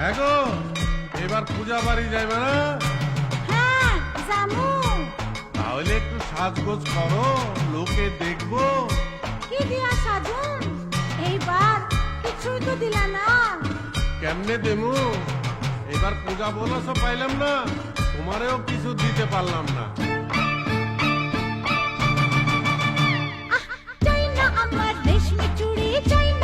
হ্যাঁ গো, এবার পূজা বাড়ি যাবে না? হ্যাঁ জামু। তাহলে একটু সাজগোজ করো, লোকে দেখবো। কি দিয়া সাজুন? এইবার কিছুই তো দিলা না। কেমনে দেমু? এবার পূজা বোনাসও পাইলাম না, তোমারেও কিছু দিতে পারলাম না। চাই না আমার রেশমি চুড়ি, চাই না